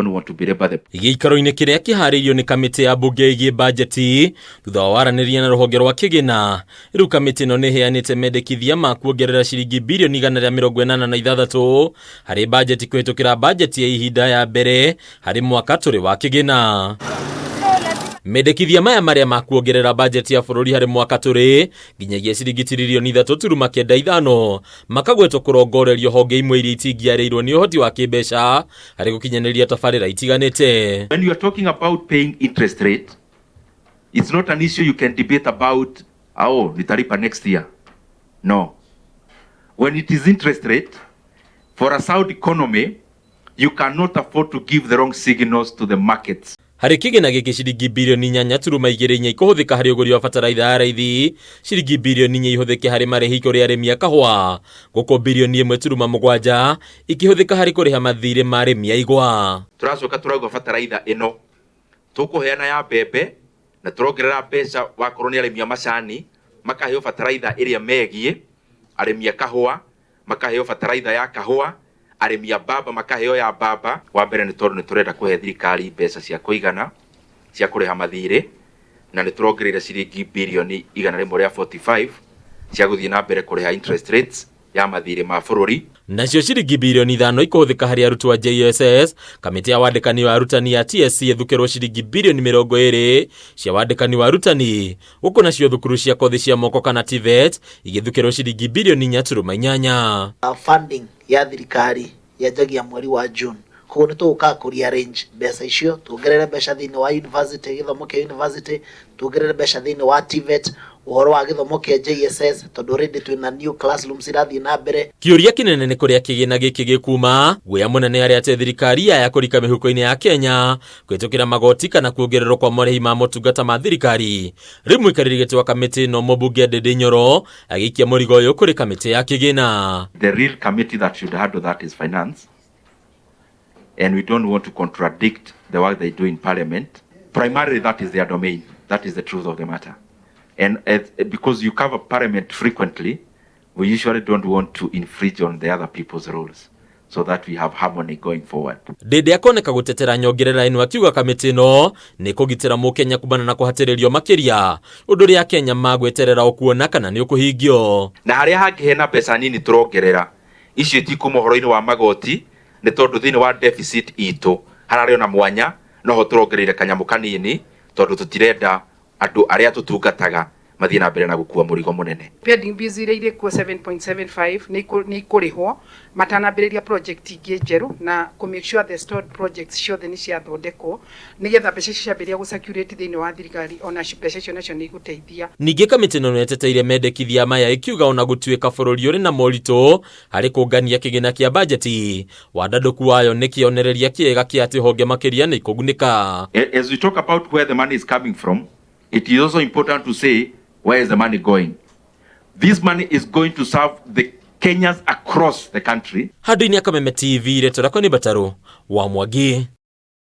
Gĩikaro-inĩ kĩrĩa kĩharĩirio nĩ kamĩtĩ ya mbunge ĩgiĩ bajeti thutha wa waranĩria na rũhonge rwa kĩgĩna, rĩu kamĩtĩ ĩno nĩ ĩheanĩte mendekithia ma kuongerera ciringi birioni 186 harĩ bajeti kũhetũkĩra bajeti ya ihinda ya mbere harĩ mwaka tũrĩ wa kĩgĩna. Mendekithia maya marĩa ma kuongerera bajeti ya bũrũri harĩ mwaka tũrĩ nginyagia ciringi tiririoni 3.95 makagwetwo kũrongorerio honge imwe iria itingĩarĩirwo nĩ ũhoti wa kĩmbeca harĩ gũkinyanĩria tabarĩra itiganĩte. When you are talking about paying interest rate, it's not an issue you can debate about, nitalipa next year. No. When it is interest rate, for a sound economy, you cannot afford to give the wrong signals to the markets. Harĩ kĩgĩna gĩkĩ ciringi birioni 4.24 ikũhũthĩka harĩ ũgũri wa bataraitha ya raithi, ciringi birioni 4 ihũthĩke harĩ marĩhi kũrĩ arĩmi a kahũa, gũkũ birioni 1.7 ikĩhũthĩka harĩ kũrĩha mathirĩ ma arĩmi a igwa. Tũracoka tũrauga bataraitha ĩno tũkũheana ya mbembe na tũrongerera mbeca wakorwo nĩ arĩmi a macani makaheo bataraitha ĩrĩa megiĩ, arĩmi a kahũa makaheo bataraitha ya kahũa, arĩmi a mbamba makaheo ya mbamba. Wa mbere nĩ tondũ nĩ tũrenda kũhe thirikari mbeca cia kũigana cia kũrĩha mathirĩ, na nĩ tũrongereire ciringi birioni 145 cia gũthiĩ na mbere kũrĩha interest rates ya mathirĩ ma bũrũri. Nacio ciringi birioni 5 ikũhũthĩka harĩ arutwo a JSS, kamĩtĩ ya wandĩkani wa arutani ya TSC ĩthukĩrwo ciringi birioni 20 cia wandĩkani wa arutani, gũkũ nacio thukuru cia kothi cia moko kana TVET igĩthukĩrwo ciringi birioni 4.8. Funding ya thirikari yanjagia mweri wa June, koguo nĩ tũgũka kũrearrange mbeca icio, tuongerere mbeca thĩinĩ wa university, gĩthomo kĩa university, tuongerere mbeca thĩinĩ wa TVET, ũhoro wa gĩthomo kĩa JSS, tondũ already twĩna new classrooms irathiĩ na mbere. Kĩũria kĩnene nĩ kũrĩa kĩgĩna gĩkĩ gĩkuma, guoya mũnene harĩ atĩ thirikari ya kũrika mĩhuko-inĩ ya Kenya kũhetũkĩra magoti kana kuongererwo kwa marĩhi ma motungata ma thirikari. Rĩu mũikarĩri gĩtĩ wa kamĩtĩ ĩno mũmbunge Ndindi Nyoro agĩikia mũrigo ũyũ kũrĩ kamĩtĩ ya kĩgĩna. The real committee that should handle that is finance, and we don't want to contradict the work they do in parliament. Primarily that is their domain. That is the truth of the matter. And because you cover parliament frequently, we usually don't want to infringe on the other people's rules, so that we have harmony going forward. Ndindi akoneka gũtetera nyongerera ĩno akiuga kamĩtĩ ĩno nĩ kũgitĩra mũkenya kumana na kũhatĩrĩrio makĩria, ũndũ ũrĩa Kenya magweterera ũkuona kana nĩ ũkũhingio. Na harĩa hangĩ hena mbeca nini tũrongerera, icio tikuma ũhoro-inĩ wa magoti, nĩ tondũ thĩinĩ wa deficit itũ hararĩ ona mwanya, noho tũrongereire kanyamũ kanini tondũ tũtirenda andũ arĩa tũtungataga mathiĩ na mbere na gũkua mũrigo mũnene. Pending bills iria irĩ kuo 7.75 nĩ ikũrĩhwo matanambĩrĩria project ingĩ njerũ na ku make sure the stored projects ciothe nĩ ciathondekwo nĩgetha mbeca ciambĩrĩria gũcirculate thĩinĩ wa thirikari, ona mbeca icio nacio nĩ igũteithia. Ningĩ kamĩtĩ ĩno nĩ ĩteteire mendekithia maya ĩkiuga ona gũtuĩka bũrũri ũrĩ na moritũ harĩ kũngania kĩgĩna kĩa bajeti, wandandũku wayo nĩ kĩonereria kĩega kĩa atĩ honge makĩria nĩ ikũgunĩka. As we talk about where the money is coming from, it is also important to say where is the money going. This money is going to serve the Kenyans across the country. Handũ-inĩ ya Kameme TV, Reto Rakoni Bataru wa Mwangi.